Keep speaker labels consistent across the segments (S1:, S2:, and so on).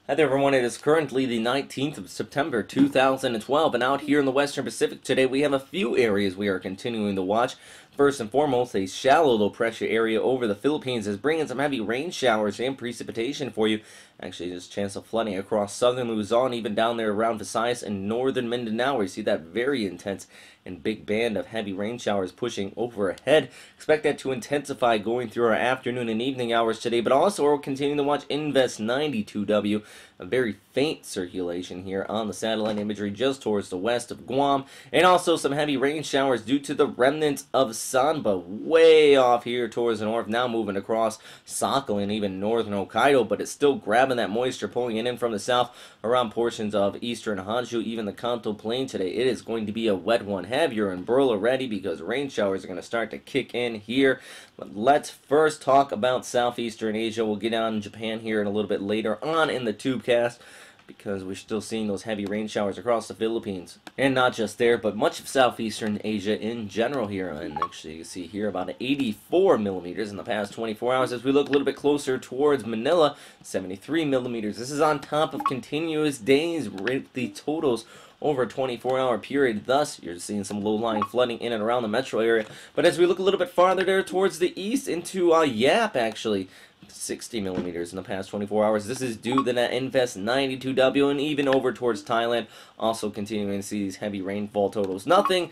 S1: Hi there everyone, it is currently the 19th of September 2012, and out here in the Western Pacific today we have a few areas we are continuing to watch. First and foremost, a shallow low pressure area over the Philippines is bringing some heavy rain showers and precipitation for you. Actually, there's a chance of flooding across southern Luzon, even down there around Visayas and northern Mindanao, where you see that very intense and big band of heavy rain showers pushing overhead. Expect that to intensify going through our afternoon and evening hours today, but also we're continuing to watch Invest 92W, a very faint circulation here on the satellite imagery just towards the west of Guam, and also some heavy rain showers due to the remnants of Sanba way off here towards the north, now moving across Sakhalin, even northern Hokkaido, but it's still grabbing that moisture, pulling it in from the south around portions of eastern Honshu, even the Kanto Plain today. It is going to be a wet one. Have your umbrella ready because rain showers are going to start to kick in here. But let's first talk about southeastern Asia. We'll get on Japan here in a little bit later on in the Tubecast, because we're still seeing those heavy rain showers across the Philippines. And not just there, but much of southeastern Asia in general here. And actually, you can see here about 84 millimeters in the past 24 hours. As we look a little bit closer towards Manila, 73 millimeters. This is on top of continuous days, the totals over a 24-hour period. Thus, you're seeing some low-lying flooding in and around the metro area. But as we look a little bit farther there towards the east into Yap, actually, 60 millimeters in the past 24 hours. This is due to that Invest 92W, and even over towards Thailand, also continuing to see these heavy rainfall totals. Nothing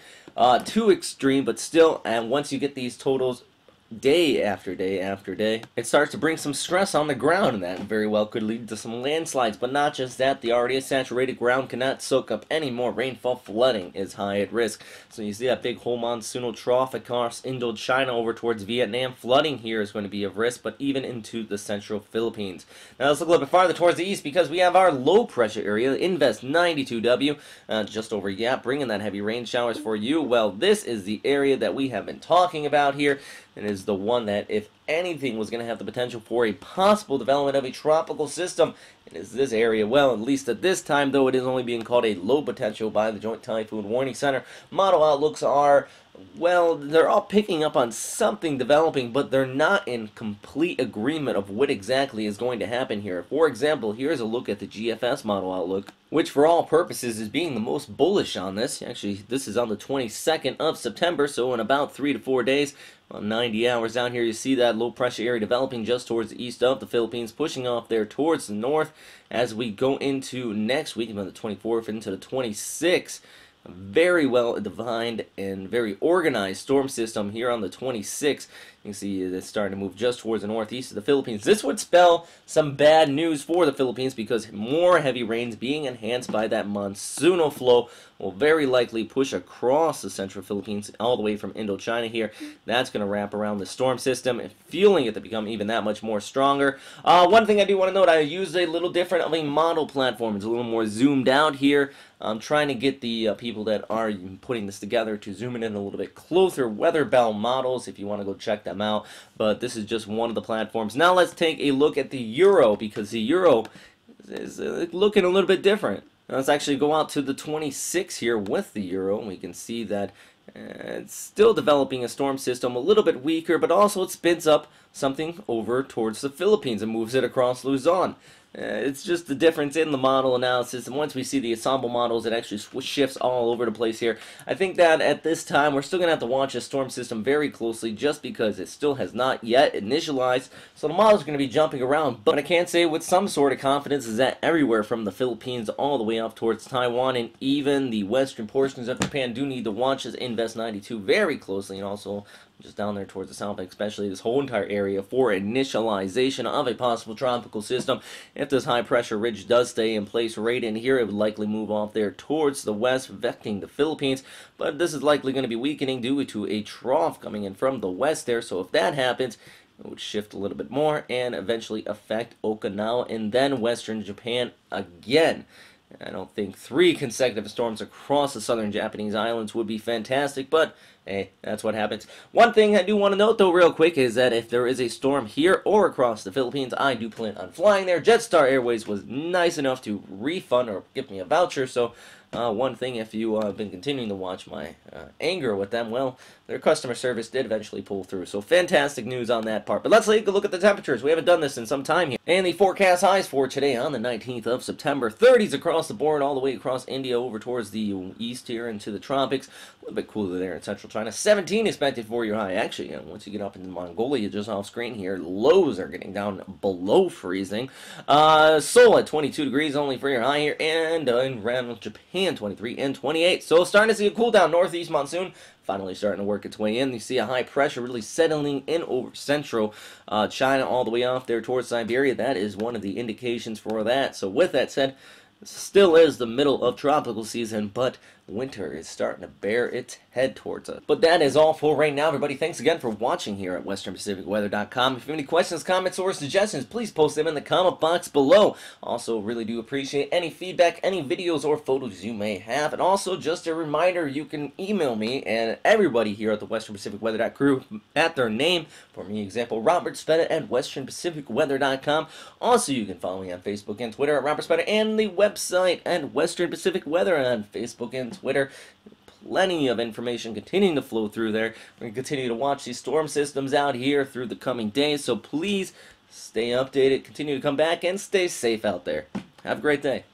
S1: too extreme, but still, and once you get these totals day after day after day, it starts to bring some stress on the ground, and that very well could lead to some landslides. But not just that, the already saturated ground cannot soak up any more rainfall. Flooding is high at risk. So you see that big whole monsoonal trough across Indochina over towards Vietnam. Flooding here is going to be of risk, but even into the central Philippines. Now let's look a little bit farther towards the east, because we have our low pressure area, Invest 92W, just over Yap, bringing that heavy rain showers for you. Well, this is the area that we have been talking about here. It is the one that, if anything, was going to have the potential for a possible development of a tropical system. It is this area. Well, at least at this time, though, it is only being called a low potential by the Joint Typhoon Warning Center. Model outlooks are, well, they're all picking up on something developing, but they're not in complete agreement of what exactly is going to happen here. For example, here's a look at the GFS model outlook, which for all purposes is being the most bullish on this. Actually, this is on the 22nd of September, so in about 3 to 4 days, about 90 hours down here, you see that low pressure area developing just towards the east of the Philippines, pushing off there towards the north as we go into next week, about the 24th into the 26th. Very well defined and very organized storm system here on the 26th. You can see it's starting to move just towards the northeast of the Philippines. This would spell some bad news for the Philippines, because more heavy rains being enhanced by that monsoonal flow will very likely push across the central Philippines all the way from Indochina here. That's going to wrap around the storm system and fueling it to become even that much more stronger. One thing I do want to note, I used a little different of a model platform. It's a little more zoomed out here. I'm trying to get the people that are putting this together to zoom it in a little bit closer. Weather Bell models, if you want to go check them out. But this is just one of the platforms. Now let's take a look at the Euro, because the Euro is looking a little bit different. Now let's actually go out to the 26 here with the Euro, and we can see that it's still developing a storm system, a little bit weaker, but also it spins up something over towards the Philippines and moves it across Luzon. It's just the difference in the model analysis, and once we see the ensemble models, it actually shifts all over the place here. I think that at this time, we're still going to have to watch this storm system very closely, just because it still has not yet initialized, so the models are going to be jumping around. But I can say with some sort of confidence is that everywhere from the Philippines all the way up towards Taiwan and even the western portions of Japan do need to watch this Invest 92 very closely, and also just down there towards the south, especially this whole entire area, for initialization of a possible tropical system. If this high pressure ridge does stay in place right in here, it would likely move off there towards the west, affecting the Philippines. But this is likely going to be weakening due to a trough coming in from the west there. So if that happens, it would shift a little bit more and eventually affect Okinawa and then western Japan again. I don't think 3 consecutive storms across the southern Japanese islands would be fantastic, but hey, that's what happens. One thing I do want to note, though, real quick, is that if there is a storm here or across the Philippines, I do plan on flying there. Jetstar Airways was nice enough to refund or give me a voucher, so One thing, if you have been continuing to watch my anger with them, well, their customer service did eventually pull through. So fantastic news on that part. But let's take a look at the temperatures. We haven't done this in some time here. And the forecast highs for today on the 19th of September. 30s across the board, all the way across India over towards the east here into the tropics. A little bit cooler there in central China. 17 expected for your high. Actually, once you get up into Mongolia, just off screen here, lows are getting down below freezing. Seoul at 22 degrees only for your high here. And in around Japan, 23 and 28. So starting to see a cool down northeast monsoon. Finally starting to work its way in. You see a high pressure really settling in over central China all the way off there towards Siberia. That is one of the indications for that. So with that said, still is the middle of tropical season, but winter is starting to bear its head towards us. But that is all for right now, everybody. Thanks again for watching here at westernpacificweather.com. If you have any questions, comments, or suggestions, please post them in the comment box below. Also, really do appreciate any feedback, any videos or photos you may have. And also, just a reminder, you can email me and everybody here at the Western Pacific Weather crew at their name. For me, example, Robert Speta at westernpacificweather.com. Also, you can follow me on Facebook and Twitter at Robert Speta, and the website at Western Pacific Weather on Facebook and Twitter. Plenty of information continuing to flow through there. We're going to continue to watch these storm systems out here through the coming days, so please stay updated, continue to come back, and stay safe out there. Have a great day.